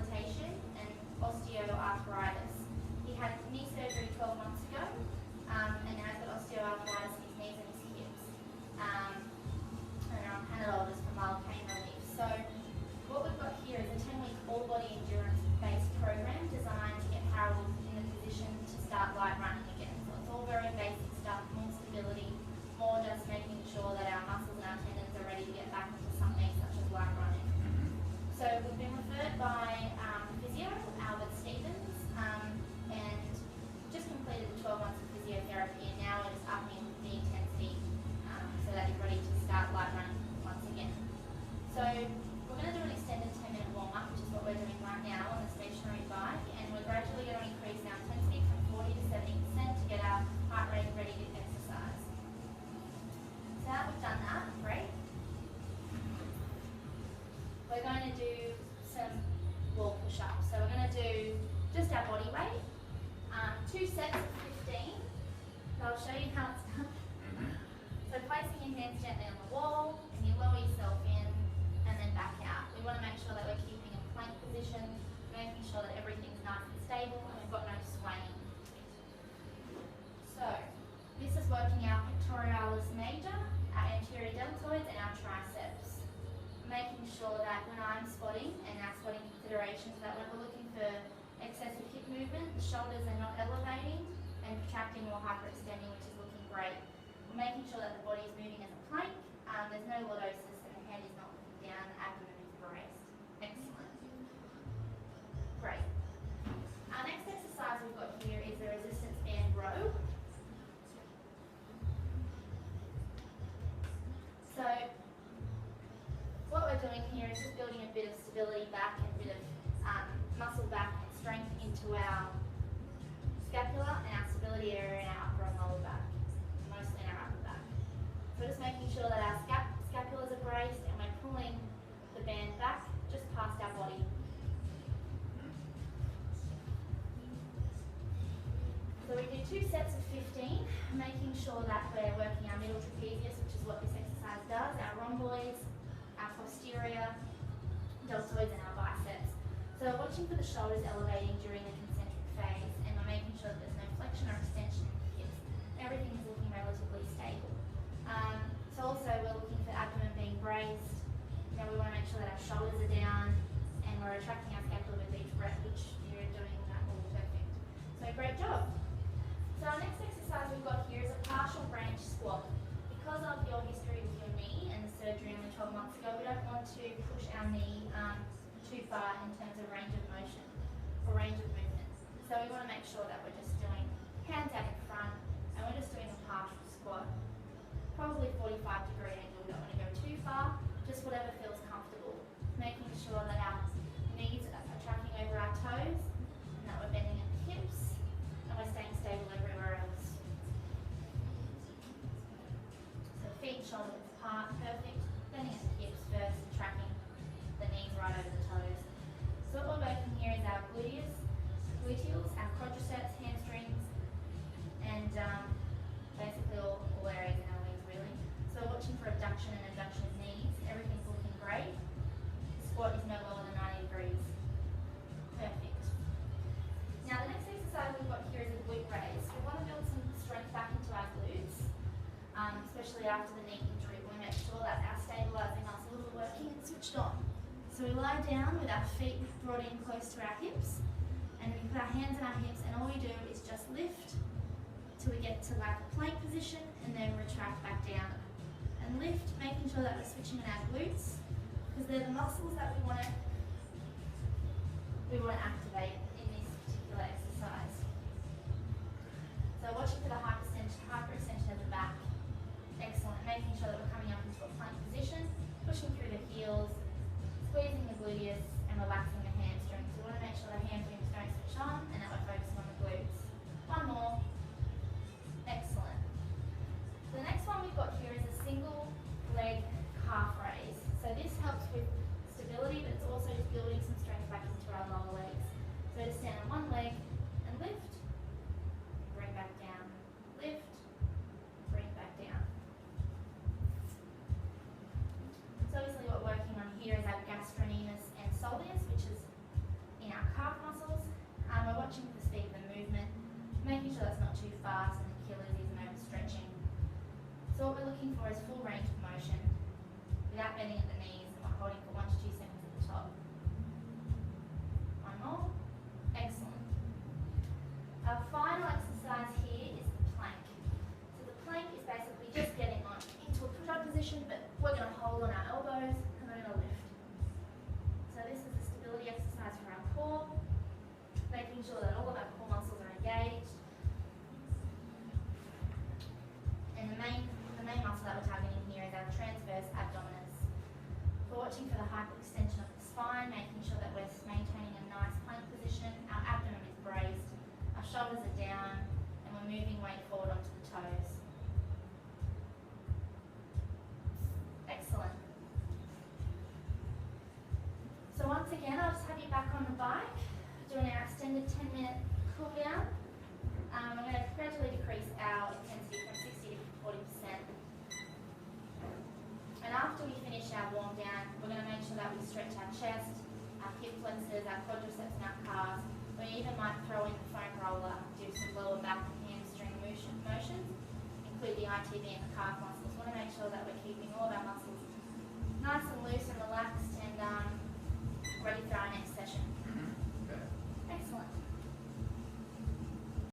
rehabilitation and osteoarthritis. He had knee surgery 12 months ago, and now he's got osteoarthritis in his knees and his hips. And I'm Panadol just for mild pain relief. So what we've got here is a 10-week all-body endurance-based program designed to get Harold in a position to start light running again. So it's all very basic stuff, more stability, more just making sure that our muscles and our tendons are ready to get back into something such as light running. So we've been referred by physio, Albert Stevens, and just completed the 12 months of physiotherapy, and now we're just upping the intensity so that he's ready to start light running once again. So we're going to do an extended 10-minute warm-up, which is what we're doing right now on the stationary bike, and we're gradually going to increase our intensity from 40 to 70% to get our heart rate ready to exercise. So now we've done that, great. We're going to do some wall push-ups. So we're going to do just our body weight, 2 sets of 15. So I'll show you how it's done. So placing your hands gently on the wall, and you lower yourself in, and then back out. We want to make sure that we're keeping a plank position, making sure that everything's nice and stable, and we've got no swaying. So this is working our pectoralis major, our anterior deltoids, and our triceps. Making sure that when I'm spotting, and our spotting considerations, that when we're looking for excessive hip movement, the shoulders are not elevating and protracting or hyperextending, which is looking great. We're making sure that the body is moving as a plank, there's no lordosis, and the head is not looking down, the abdomen is braced. Excellent. Great. Our next exercise we've got here is the resistance band row. So what we're doing here is just building a bit of stability back and a bit of muscle back and strength into our scapula and our stability area in our upper and lower back, mostly in our upper back. So just making sure that our scapulas are braced and we're pulling the band back just past our body. So we do 2 sets of 15, making sure that we're working our middle trapezius, which is what this exercise does, our rhomboids, our posterior deltoids, and our biceps. So we're watching for the shoulders elevating during the concentric phase, and we're making sure that there's no flexion or extension in the hips. Everything is looking relatively stable. So also we're looking for abdomen being braced. Now we want to make sure that our shoulders are down, and we're retracting our scapula with each breath, which you're doing that all perfect. So great job. So our next exercise we've got here is a partial branch squat. Because of your history with your knee and the surgery only 12 months ago, we don't want to push our knee too far in terms of range of motion or range of movement. So we want to make sure that we're just doing hands out in front, and we're just doing a partial squat. Probably 45-degree angle, we don't want to go too far, just whatever feels comfortable. Making sure that our knees are tracking over our toes, and that we're bending at the hips, and we're staying stable everywhere else. So feet, shoulders apart, perfect. Bending at the hips first and tracking the knees right over the toes. So what we're working here is our gluteals, our quadriceps, hamstrings, and basically all areas in our legs really. So we're watching for abduction and abduction of knees. Everything's looking great. The squat is no lower than 90 degrees. Perfect. Now the next exercise we've got here is a glute raise. We want to build some strength back into our glutes, especially after the knee injury. We make sure that our stabilising muscles are working and switched on. So we lie down with our feet brought in close to our hips, and we put our hands on our hips, and all we do is just lift till we get to like a plank position, and then retract back down and lift, making sure that we're switching on our glutes, because they're the muscles that we want to activate in this particular exercise. So watching for the hyperextension of the back. Excellent. Making sure that we're coming up into a plank position, pushing through the heels, squeezing the gluteus, and relaxing the hamstrings. So we want to make sure the hamstrings don't switch on, and that we're focusing on the glutes. One more. Excellent. So the next one we've got here is a single leg calf raise. So this helps with stability, but it's also just building some strength back into our lower legs. So just stand on one leg and lift, bring back down, lift, bring back down. So obviously what we're working on here is our gastrocnemius and soleus, which is fast and the killers is an overstretching. So what we're looking for is full range of motion without bending at the knees, and we're holding for 1 to 2 seconds at the top. One more. Excellent. Our final exercise here is the plank. So the plank is basically just getting on into a push-up position, but we're going to hold on our elbows and we're going to lift. So this is a stability exercise for our core, making sure that all of our core muscles are engaged. And the main muscle that we're targeting here is our transverse abdominis. We're watching for the hyperextension of the spine, making sure that we're maintaining a nice plank position. Our abdomen is braced, our shoulders are down, and we're moving weight forward onto the toes. Excellent. So once again, I'll just have you back on the bike, doing our extended 10-minute cool down. We're going to gradually decrease our intensity from 60 to 40%. And after we finish our warm down, we're going to make sure that we stretch our chest, our hip flexors, our quadriceps and our calves. We even might throw in the foam roller, do some lower back and hamstring motions, include the ITB and the calf muscles. We want to make sure that we're keeping all of our muscles nice and loose and relaxed and ready for our next session.